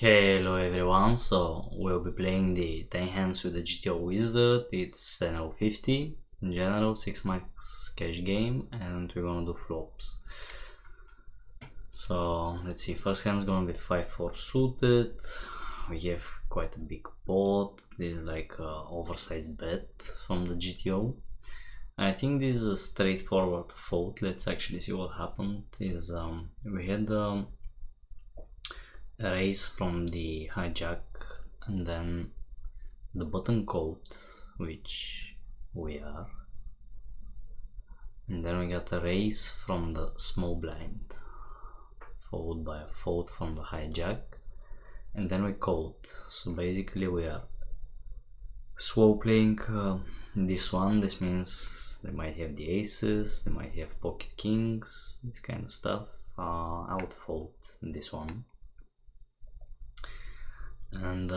Hello everyone, so we'll be playing the 10 hands with the GTO wizard. It's NL50 in general, 6 max cash game, and we're gonna do flops. So let's see, first hand's gonna be 5-4 suited. We have quite a big pot. This is like an oversized bet from the GTO. I think this is a straightforward fold. Let's actually see what happened. We had a raise from the hijack and then the button code, which we are, and then we got a raise from the small blind followed by a fold from the hijack, and then we called. So basically we are slow playing this one. This means they might have the aces, they might have pocket kings, this kind of stuff. I would fold this one, and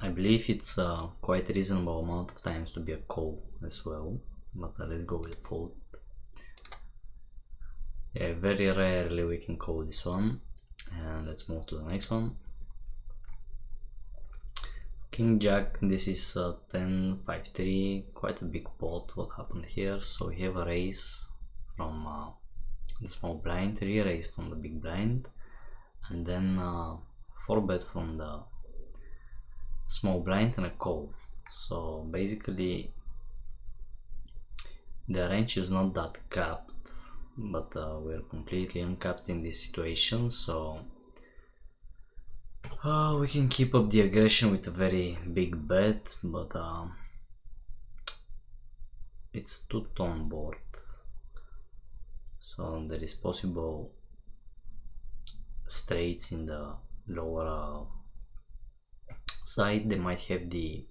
I believe it's quite a reasonable amount of times to be a call as well, but let's go with fold. Yeah, very rarely we can call this one, and let's move to the next one. King Jack, this is 10-5-3, quite a big pot. What happened here? So we have a raise from the small blind, re-raise from the big blind, and then 4-bet from the small blind and a call. So basically the range is not that capped, but we're completely uncapped in this situation, so we can keep up the aggression with a very big bet, but it's two-tone board, so there is possible straights in the lower side. They might have the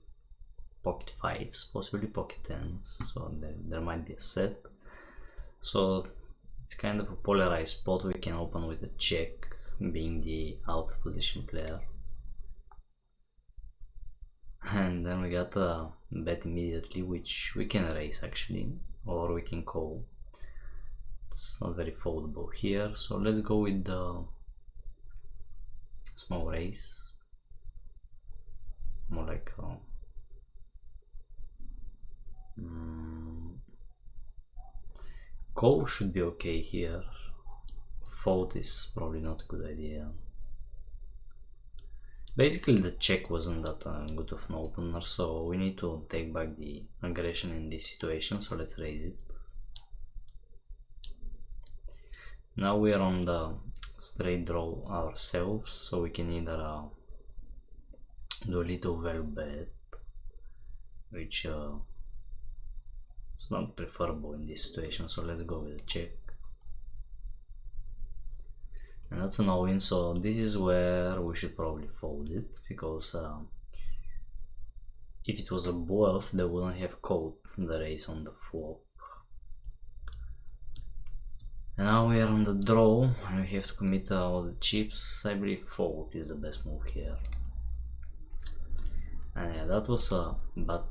pocket fives, possibly pocket tens, so there might be a set. So it's kind of a polarized spot. We can open with a check, being the out of position player, and then we got a bet immediately, which we can raise actually, or we can call. It's not very foldable here, so let's go with the small raise, more like call should be okay here. Fold is probably not a good idea. Basically the check wasn't that good of an opener, so we need to take back the aggression in this situation, so let's raise it. Now we are on the straight draw ourselves, so we can either do a little value bet, which it's not preferable in this situation, so let's go with a check. And that's an all-in, so this is where we should probably fold it, because if it was a bluff, they wouldn't have called the raise on the flop. And now we are on the draw, and we have to commit all the chips. I believe fold is the best move here. And yeah, that was a bad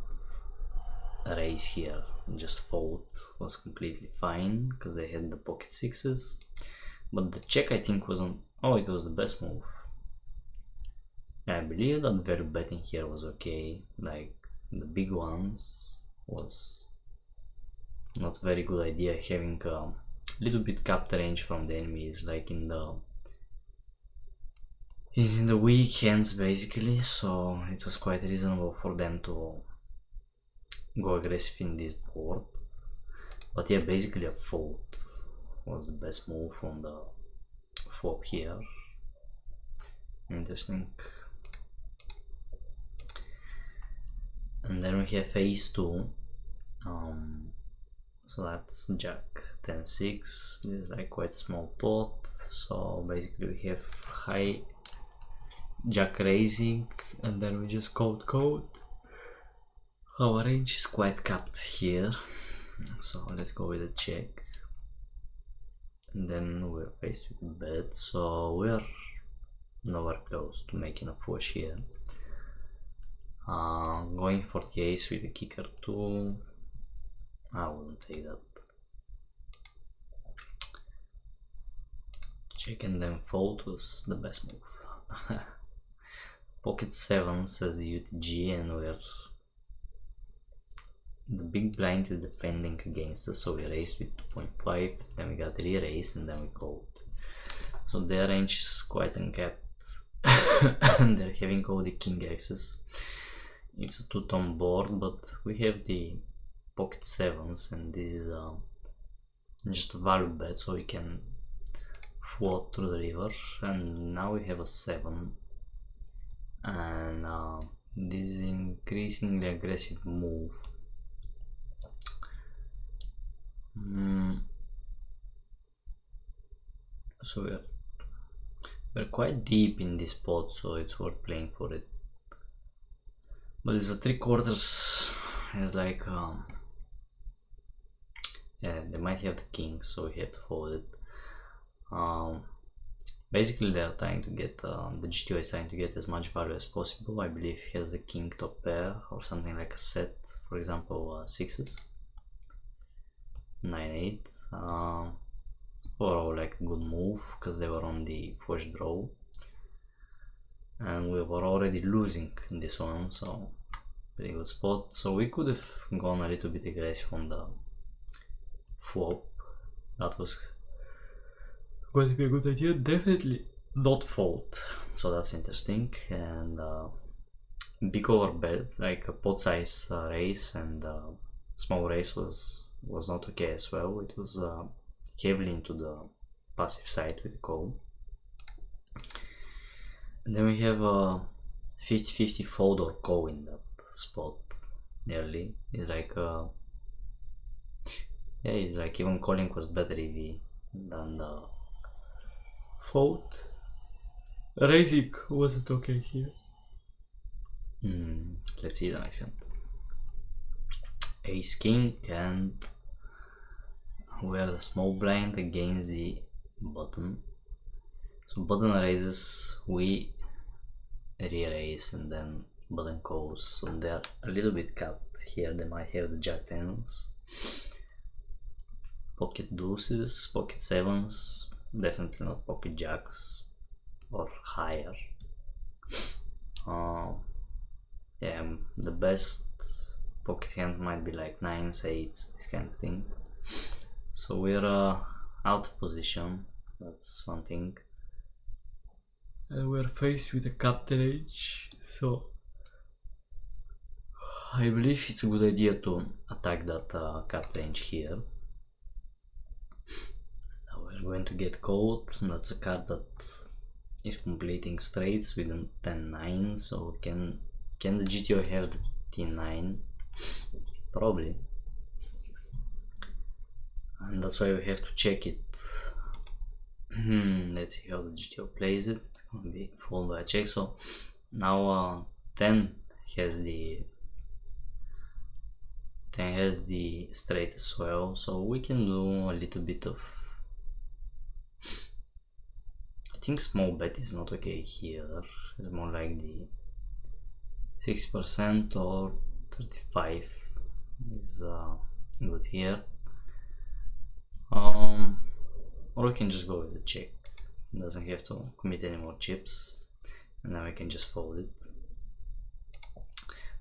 raise here. Just fold was completely fine, because they had the pocket sixes. But the check, I think, wasn't. Oh, it was the best move. I believe that value betting here was okay. Like the big ones was not very good idea. Having a little bit capped range from the enemies, like in the weak hands basically. So it was quite reasonable for them to go aggressive in this board. But yeah, basically a fold was the best move on the flop here. Interesting. And then we have ace 2, so that's jack 10-6. This is like quite a small pot, so basically we have high jack raising, and then we just code. Our range is quite capped here, so let's go with a check. And then we're faced with a bet, so we're nowhere close to making a flush here. Going for the ace with the kicker 2, I wouldn't take that. Check and then fold was the best move. pocket 7s as the UTG, and the big blind is defending against us, so we raised with 2.5, then we got re-raised, and then we called. So their range is quite uncapped. They're having all the king axes. It's a two-tone board, but we have the pocket 7s, and this is just a value bet, so we can float through the river. And now we have a 7, and this is increasingly aggressive move. So we're quite deep in this spot, so it's worth playing for it. But it's a 3/4. It's like yeah, they might have the king, so we have to fold it. Basically they're trying to get the GTO is trying to get as much value as possible. I believe he has the king top pair or something like a set, for example 6s, 9-8. Overall like a good move, because they were on the first draw and we were already losing in this one, so pretty good spot. So we could have gone a little bit aggressive on the flop. That was going to be a good idea. Definitely not fold, so that's interesting. And big overbet, like a pot size raise, and small raise was not okay as well. It was heavily into the passive side with the call. And then we have a 50-50 fold or call in that spot. Nearly, it's like yeah, it's like even calling was better EV than the fold. Raising wasn't okay here. Let's see the next hand. Ace king, and we are the small blind against the button. So button raises, we re-raise, and then button calls. So they're a little bit cut here. They might have the jack tens, pocket deuces, pocket 7s, definitely not pocket jacks or higher. Yeah, the best pocket hand might be like 9s, 8s, this kind of thing. So we're out of position, that's one thing. And we're faced with a capped range, so I believe it's a good idea to attack that capped range here. Now we're going to get called, and that's a card that is completing straights with a 10-9, so can the GTO have the T9? Probably. And that's why we have to check it. Let's see how the GTO plays it. It's gonna be followed by a check. So now 10 has the straight as well, so we can do a little bit of, I think small bet is not okay here. It's more like the 6% or 35 is good here. Or we can just go with the check. It doesn't have to commit any more chips, and then we can just fold it.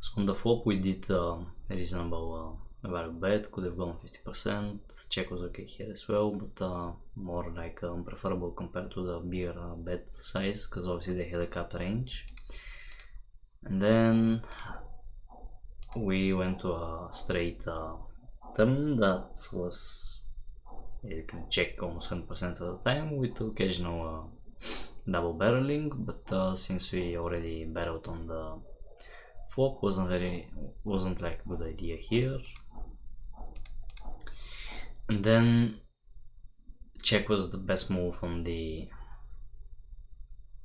So on the flop we did a reasonable value bet, could have gone 50%, check was okay here as well, but more like preferable compared to the bigger bet size, because obviously they had a cap range. And then we went to a straight turn that was basically check almost 100% of the time with occasional double barreling, but since we already barreled on the flop, wasn't like a good idea here. And then check was the best move on the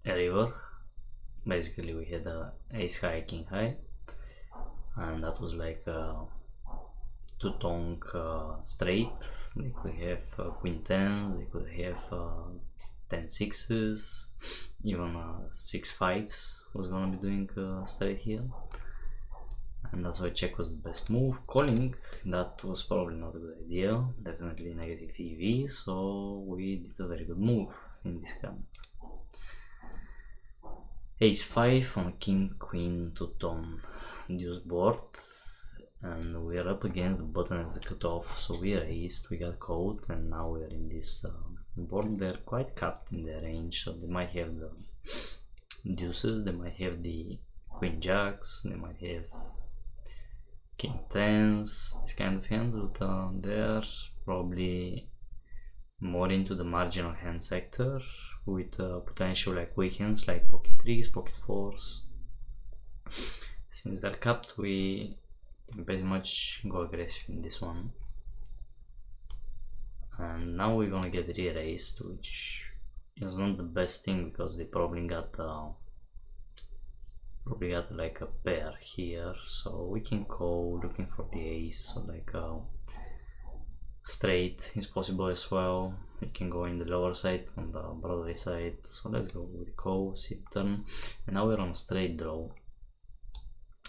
river. Basically we had a ace high, king high, and that was like a two-tone straight. They could have queen 10s, they could have 10 6s, even 6 5s was gonna be doing straight here, and that's why check was the best move. Calling, that was probably not a good idea, definitely negative EV, so we did a very good move in this hand. ace 5 on a king queen two-tone deuce board, and we're up against the button as the cutoff, so we raised, we got called, and now we're in this board. They're quite capped in their range, so they might have the deuces, they might have the queen jacks, they might have king tens, this kind of hands, but they're probably more into the marginal hand sector with potential like weak hands like pocket 3s, pocket 4s. Since they're capped, we can pretty much go aggressive in this one. And now we're gonna get re-raised, which is not the best thing because they probably got like a pair here, so we can call looking for the ace, so like straight is possible as well. We can go in the lower side on the Broadway side, so let's go with the call, sit turn, and now we're on a straight draw.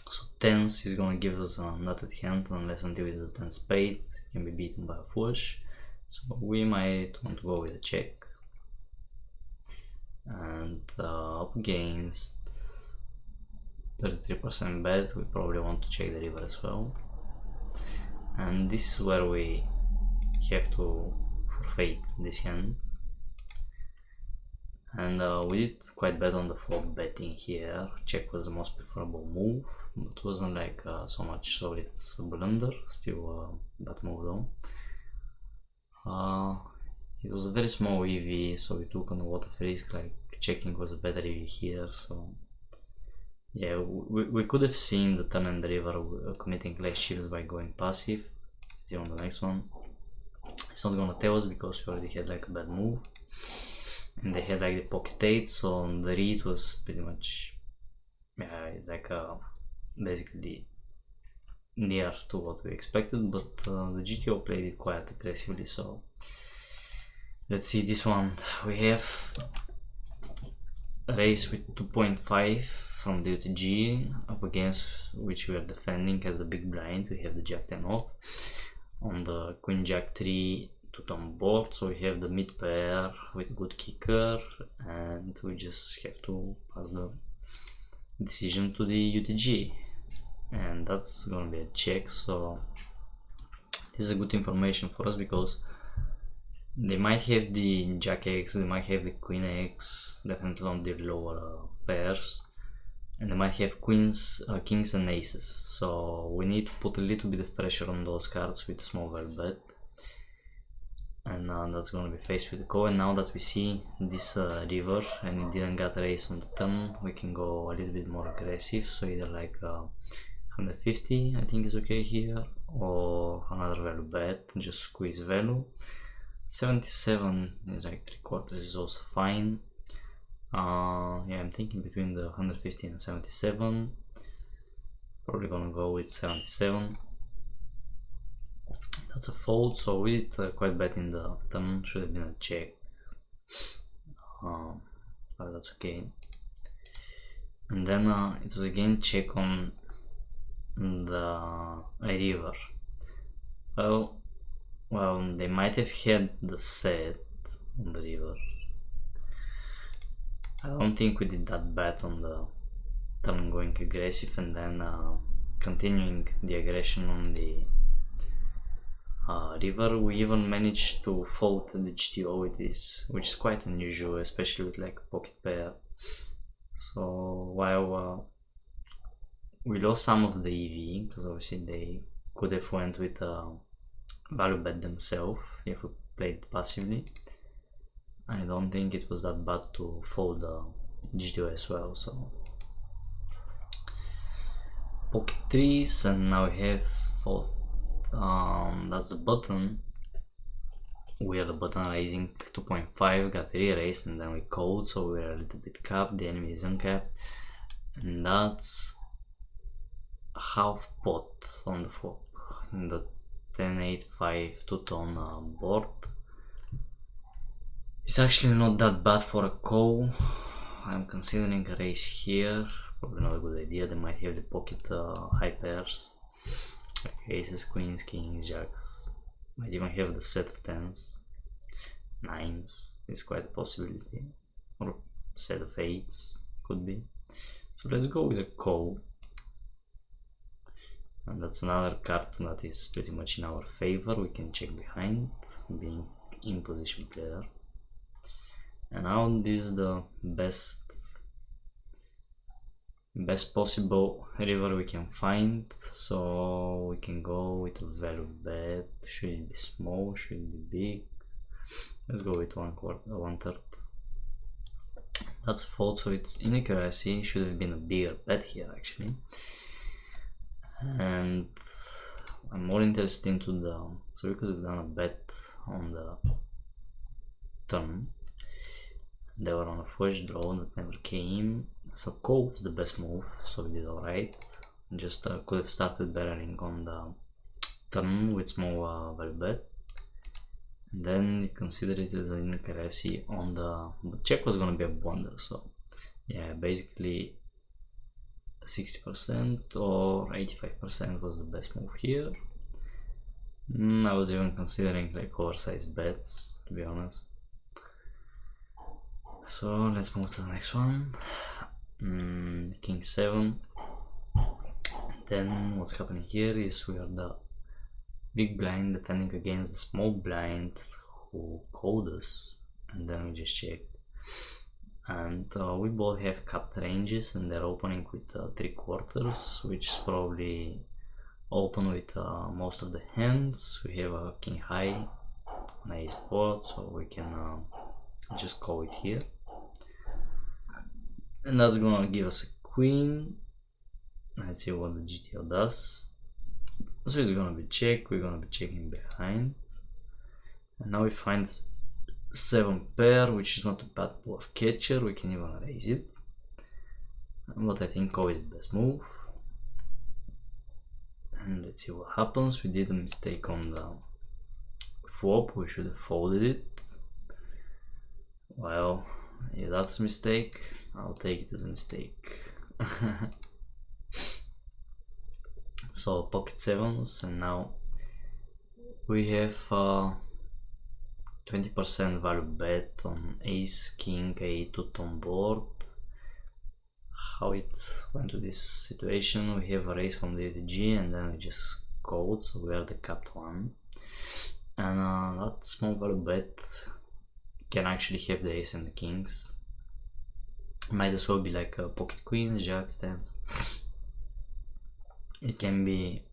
So tens is gonna give us a nutted hand unless until it's a 10 spade, it can be beaten by a flush, so we might want to go with a check. And up against 33% bet, we probably want to check the river as well, and this is where we have to forfeit this hand. And we did quite bad on the flop betting here. Check was the most preferable move, but wasn't like so much, so it's a blunder, still a bad move though. It was a very small EV, so we took on a lot of risk, like checking was a better EV here, so yeah, we could have seen the turn and the river committing less chips by going passive. See on the next one. It's not gonna tell us because we already had like a bad move, and they had like the pocket 8, so the read was pretty much like basically near to what we expected, but the GTO played it quite aggressively. So let's see this one. We have a race with 2.5 from the UTG up against which we are defending as the big blind. We have the jack 10 off on the queen jack 3 two-tone board, so we have the mid pair with good kicker, and we just have to pass the decision to the UTG, and that's gonna be a check. So this is a good information for us because they might have the jack X, they might have the queen X, definitely on the lower pairs, and they might have queens, kings and aces, so we need to put a little bit of pressure on those cards with a small value bet, and that's gonna be faced with the call. And now that we see this river and it didn't get raised on the turn, we can go a little bit more aggressive, so either like 150 I think is okay here, or another value bet, just squeeze value. 77 is like 3/4 is also fine. Yeah, I'm thinking between the 150 and 77. Probably gonna go with 77. That's a fold, so we did quite bad in the turn, should have been a check. But that's okay. And then it was again check on the river. Well, they might have had the set on the river. I don't think we did that bad on the turn going aggressive and then continuing the aggression on the river. We even managed to fold the GTO with this, which is quite unusual, especially with like a pocket pair. So while we lost some of the EV, because obviously they could have went with value bet themselves if we played passively, I don't think it was that bad to fold the GTO as well. So pocket 3s, and now we have fold. That's the button. We are the button raising 2.5, got re-raised, and then we called, so we're a little bit capped, the enemy is uncapped, and that's half pot on the flop. The 10-8-5 two-tone board. It's actually not that bad for a call. I'm considering a raise here, probably not a good idea. They might have the pocket high pairs, like aces, queens, kings, jacks. Might even have the set of 10s, 9s, is quite a possibility, or set of 8s, could be. So let's go with a call. And that's another card that is pretty much in our favor. We can check behind, being in position player. And now this is the best possible river we can find. So we can go with a value bet. Should it be small? Should it be big? Let's go with 1/4. That's a fold, so it's inaccuracy. Should have been a bigger bet here actually. And I'm more interested into the, so we could have done a bet on the turn. They were on a flush draw that never came, so call was the best move, so we did alright. Just could have started barreling on the turn with small value bet, and then consider it as an inaccuracy on the, but check was gonna be a blunder. So yeah, basically 60% or 85% was the best move here. I was even considering like oversized bets, to be honest. So let's move to the next one. King 7. Then what's happening here is we are the big blind defending against the small blind who called us, and then we just check. And we both have capped ranges, and they're opening with 3/4, which is probably open with most of the hands. We have a king high, an ace board, so we can just call it here. And that's gonna give us a queen. Let's see what the GTO does. So it's gonna be check, we're gonna be checking behind. And now we find 7 pair, which is not a bad bluff catcher, we can even raise it. But I think call is the best move. And let's see what happens. We did a mistake on the flop, we should have folded it. Well, yeah, that's a mistake. I'll take it as a mistake. So pocket 7s, and now we have 20% value bet on ace king a2 on board. How it went to this situation, we have a raise from the ATG and then we just called, so we are the capped one. And that small value bet can actually have the ace and the kings. Might as well be like a pocket queens, jacks, tens. It can be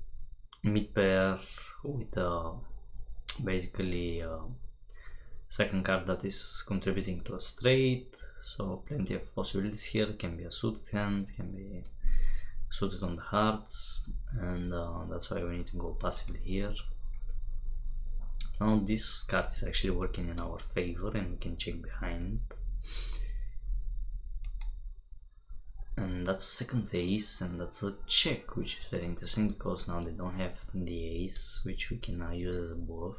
mid pair with basically second card that is contributing to a straight, so plenty of possibilities here. It can be a suited hand, can be suited on the hearts, and that's why we need to go passively here. Now this card is actually working in our favor and we can check behind. And that's a second ace, and that's a check, which is very interesting because now they don't have the ace, which we can now use as a bluff.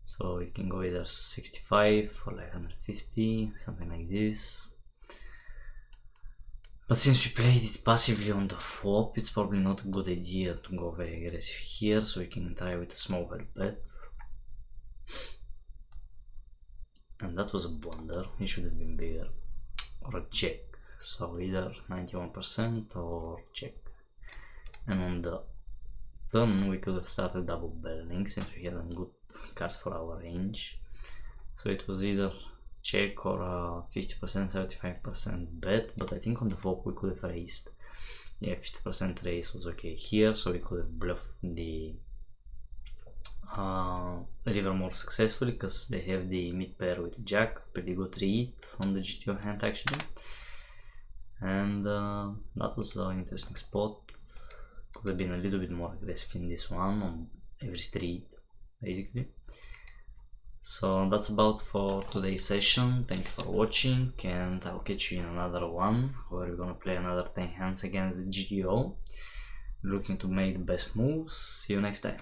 So we can go either 65 or like 150, something like this. But since we played it passively on the flop, it's probably not a good idea to go very aggressive here, so we can try with a small value bet. And that was a blunder, it should have been bigger. Or a check. So either 91% or check. And on the turn we could have started double barreling since we had a good card for our range. So it was either check or 50%, 75% bet, but I think on the flop we could have raised. Yeah, 50% raise was okay here, so we could have bluffed the river more successfully because they have the mid pair with jack, pretty good read on the GTO hand actually. And that was an interesting spot. Could have been a little bit more aggressive in this one on every street basically. So that's about for today's session. Thank you for watching, and I'll catch you in another one where we're gonna play another 10 hands against the GTO, looking to make the best moves. See you next time.